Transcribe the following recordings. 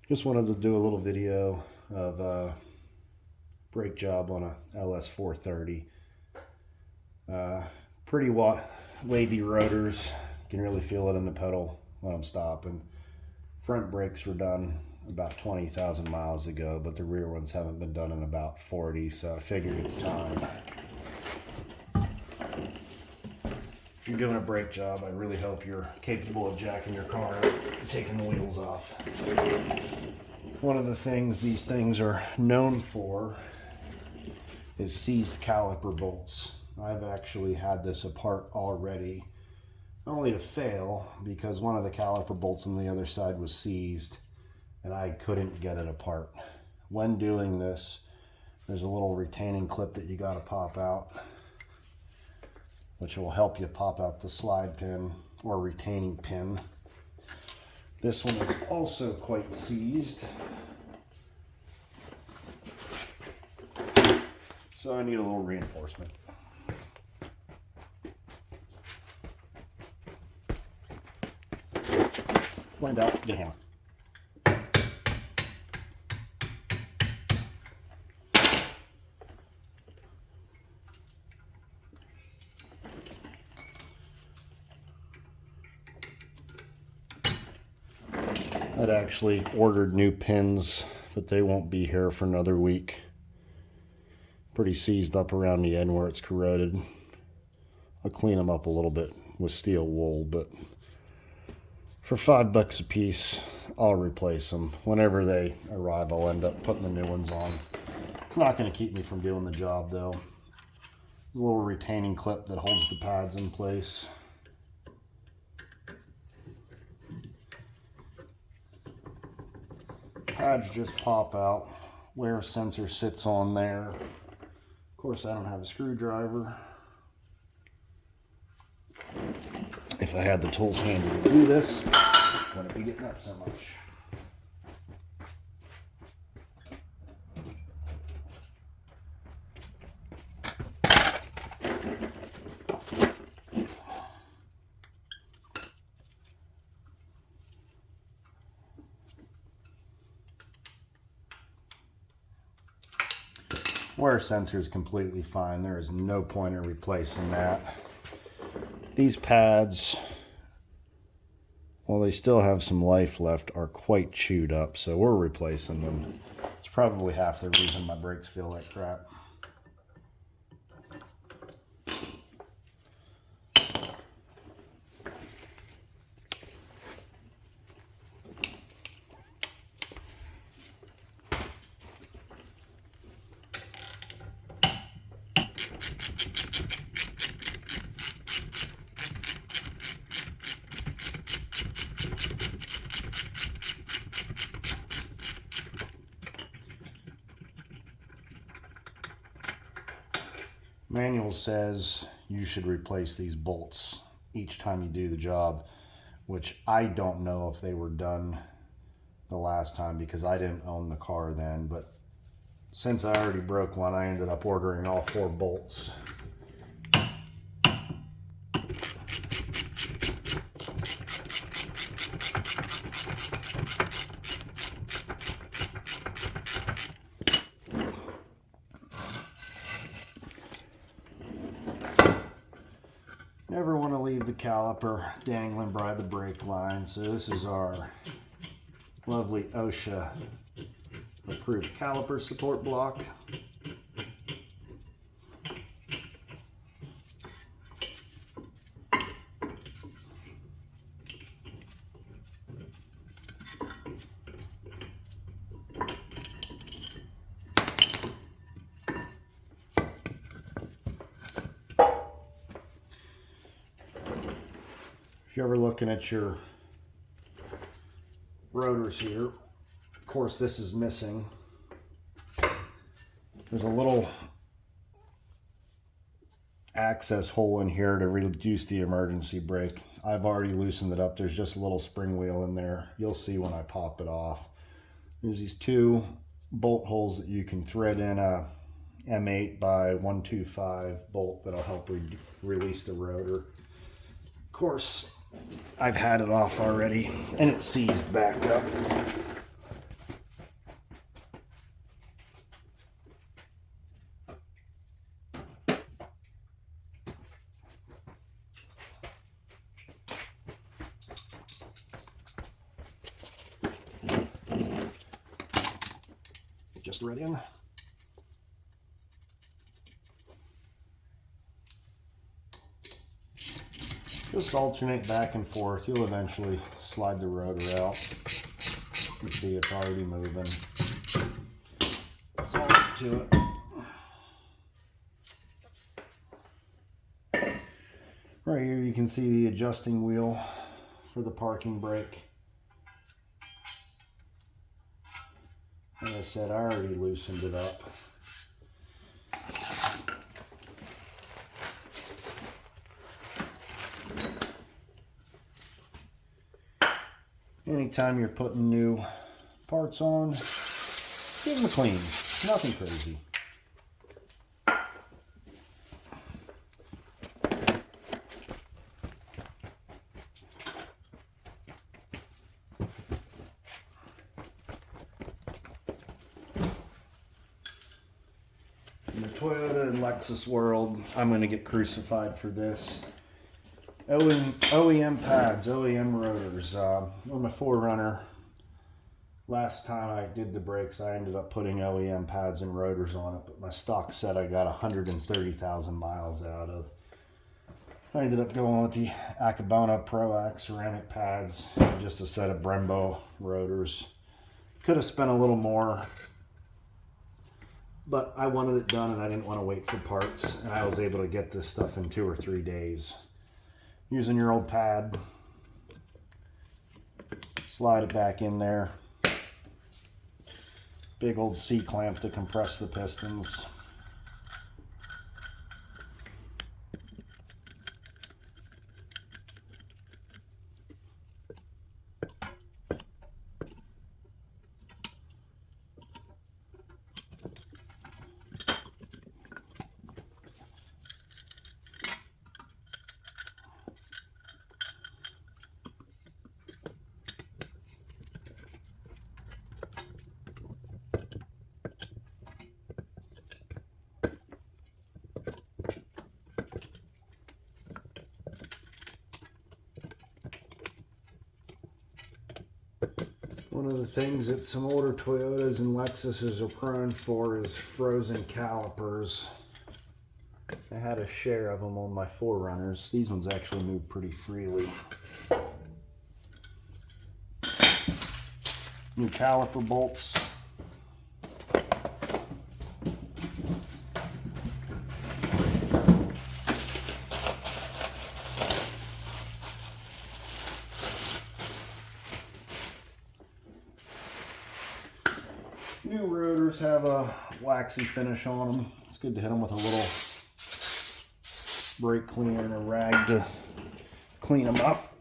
Just wanted to do a little video of a brake job on a LS430. Pretty wavy rotors. You can really feel it in the pedal when I'm stopping. Front brakes were done about 20,000 miles ago, but the rear ones haven't been done in about 40, so I figured it's time. If you're doing a brake job, I really hope you're capable of jacking your car up and taking the wheels off. One of the things these things are known for is seized caliper bolts. I've actually had this apart already, only to fail because one of the caliper bolts on the other side was seized and I couldn't get it apart. When doing this, there's a little retaining clip that you got to pop out, which will help you pop out the slide pin or retaining pin. This one is also quite seized, so I need a little reinforcement. Wind out, get a hammer. I'd actually ordered new pins, but they won't be here for another week. Pretty seized up around the end where it's corroded. I'll clean them up a little bit with steel wool, but for $5 a piece, I'll replace them. Whenever they arrive, I'll end up putting the new ones on. It's not going to keep me from doing the job though. There's a little retaining clip that holds the pads in place. Pads just pop out where a sensor sits on there. Of course, I don't have a screwdriver. If I had the tools handy to do this, I wouldn't be getting up so much. Wear sensor is completely fine. There is no point in replacing that. These pads, while they still have some life left, are quite chewed up, so we're replacing them. It's probably half the reason my brakes feel like crap. Manual says you should replace these bolts each time you do the job, which I don't know if they were done the last time because I didn't own the car then, but since I already broke one, I ended up ordering all 4 bolts. Never want to leave the caliper dangling by the brake line, so this is our lovely OSHA approved caliper support block. If you're ever looking at your rotors here, of course this is missing. There's a little access hole in here to reduce the emergency brake. I've already loosened it up. There's just a little spring wheel in there. You'll see when I pop it off. There's these 2 bolt holes that you can thread in a M8 by 125 bolt that'll help release the rotor. Of course, I've had it off already and it's seized back up. just right in. Just alternate back and forth. You'll eventually slide the rotor out. You can see it's already moving. That's all there is to it. Right here you can see the adjusting wheel for the parking brake. Like I said, I already loosened it up. Anytime you're putting new parts on, give them a clean. Nothing crazy. In the Toyota and Lexus world, I'm going to get crucified for this. OEM pads, OEM rotors. On my 4Runner, last time I did the brakes, I ended up putting OEM pads and rotors on it, but my stock set I got 130,000 miles out of. I ended up going with the Akenbono ProACT ceramic pads, just a set of Brembo rotors. Could have spent a little more, but I wanted it done and I didn't want to wait for parts, and I was able to get this stuff in 2 or 3 days. Using your old pad, slide it back in there. Big old C-clamp to compress the pistons. One of the things that some older Toyotas and Lexuses are prone for is frozen calipers. I had a share of them on my 4Runners. These ones actually move pretty freely. New caliper bolts. New rotors have a waxy finish on them. It's good to hit them with a little brake cleaner and a rag to clean them up.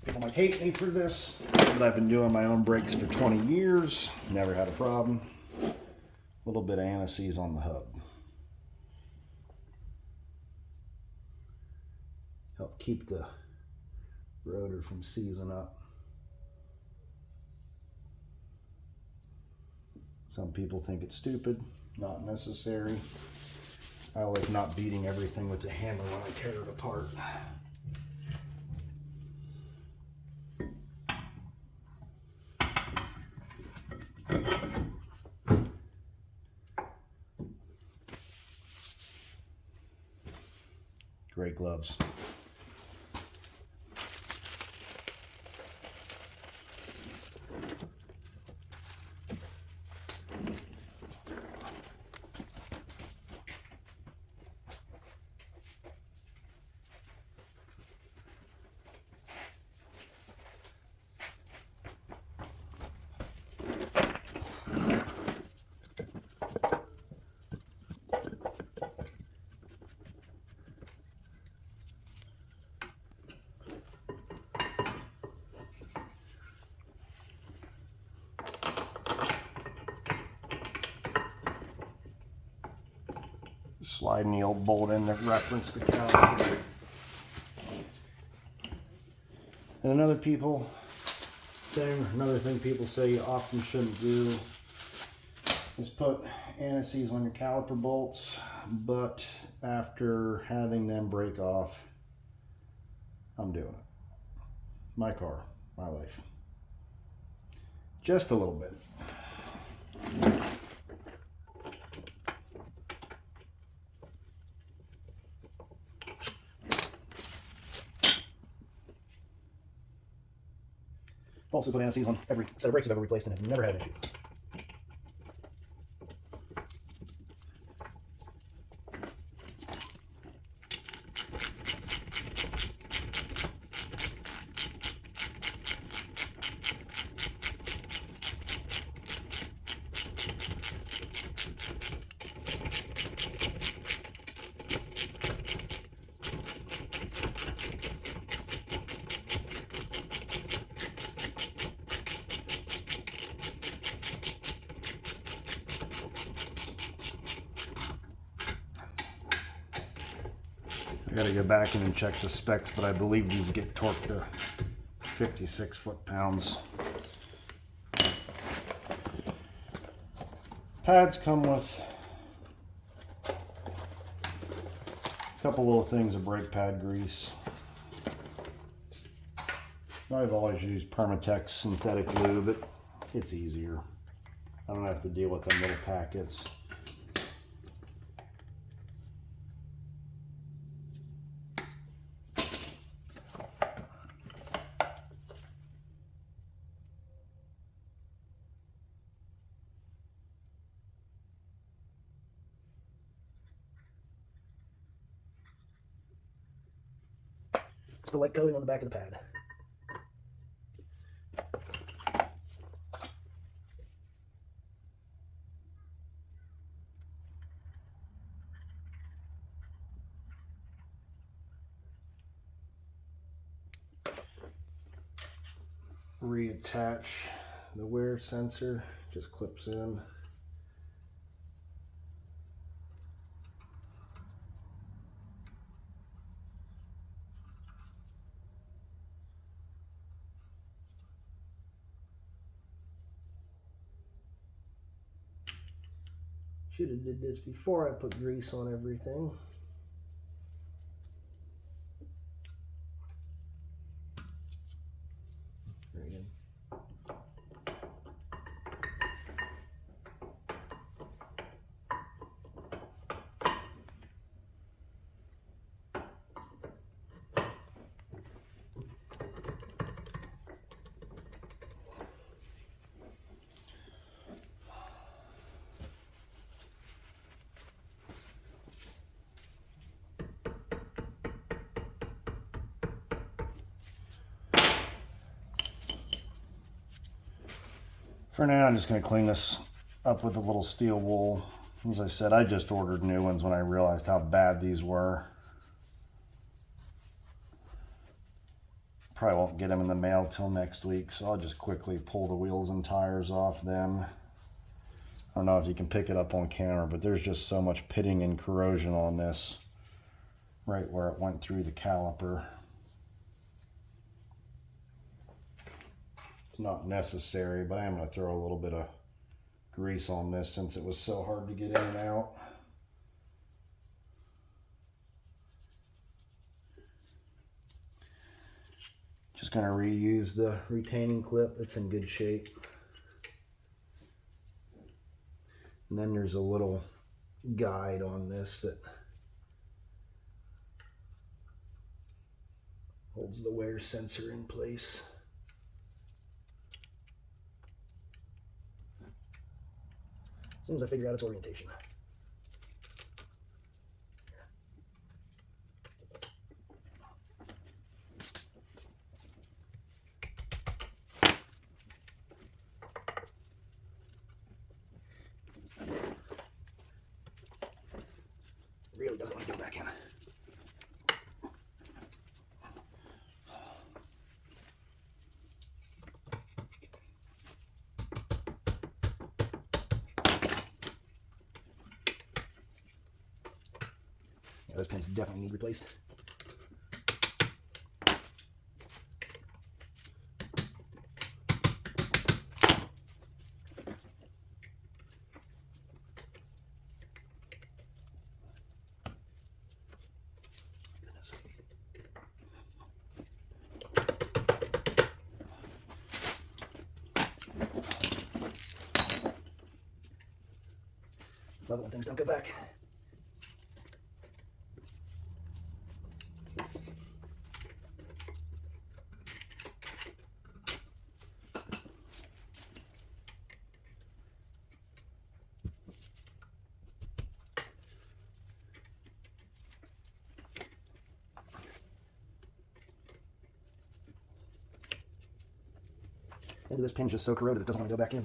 People might hate me for this, but I've been doing my own brakes for 20 years. Never had a problem. A little bit of anti-seize on the hub. Help keep the rotor from seizing up. Some people think it's stupid, not necessary. I like not beating everything with the hammer when I tear it apart. Great gloves. Sliding the old bolt in to reference the caliper. And another people Another thing people say you often shouldn't do is put anti-seize on your caliper bolts, but after having them break off, I'm doing it. My car, my life. Just a little bit. Also put anti-seize on every set of brakes I've ever replaced and have never had an issue. I gotta go back in and check the specs, but I believe these get torqued to 56 foot-pounds. Pads come with a couple little things of brake pad grease. I've always used Permatex synthetic lube, but it's easier. I don't have to deal with them little packets. The white coating on the back of the pad. Reattach the wear sensor, just clips in. Should have did this before I put grease on everything. Very good. For now, I'm just going to clean this up with a little steel wool. As I said, I just ordered new ones when I realized how bad these were. Probably won't get them in the mail till next week, so I'll just quickly pull the wheels and tires off then. I don't know if you can pick it up on camera, but there's just so much pitting and corrosion on this right where it went through the caliper. It's not necessary, but I am going to throw a little bit of grease on this since it was so hard to get in and out. Just going to reuse the retaining clip. It's in good shape. And then there's a little guide on this that holds the wear sensor in place. As soon as I figure out its orientation. Really doesn't want to go back in. Those pins definitely need replaced. Love it when things don't go back. Maybe this pin's just so corroded it doesn't want to go back in.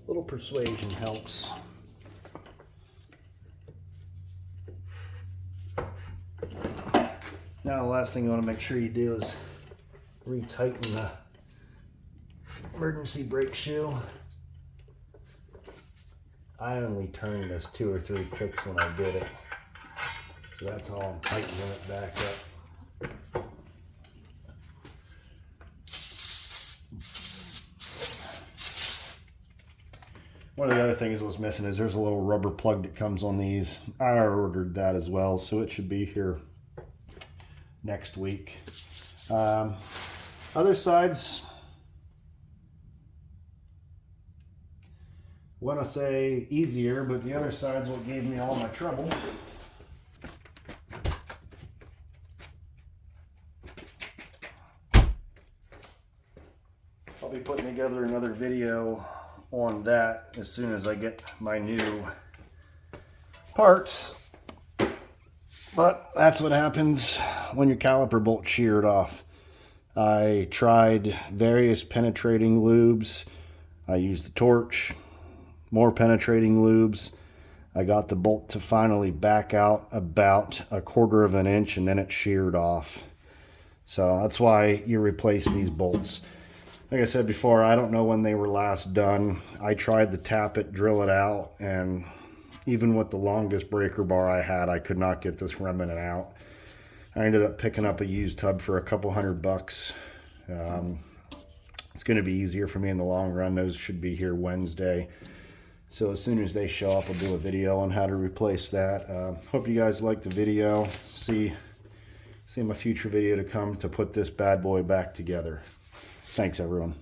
A little persuasion helps. Now the last thing you want to make sure you do is retighten the emergency brake shoe. I only turned this 2 or 3 clicks when I did it, so that's all I'm tightening it back up. One of the other things that was missing is there's a little rubber plug that comes on these. I ordered that as well, so it should be here next week. Other sides, want to say easier, but the other side's what gave me all my trouble. I'll be putting together another video on that as soon as I get my new parts. But that's what happens when your caliper bolt's sheared off. I tried various penetrating lubes. I used the torch, more penetrating lubes. I got the bolt to finally back out about 1/4 of an inch, and then it sheared off. So that's why you replace these bolts. Like I said before, I don't know when they were last done. I tried to tap it, drill it out, and even with the longest breaker bar I had, I could not get this remnant out. I ended up picking up a used tub for a couple $100. It's going to be easier for me in the long run. Those should be here Wednesday. So as soon as they show up, I'll do a video on how to replace that. Hope you guys liked the video. See my future video to come to put this bad boy back together. Thanks, everyone.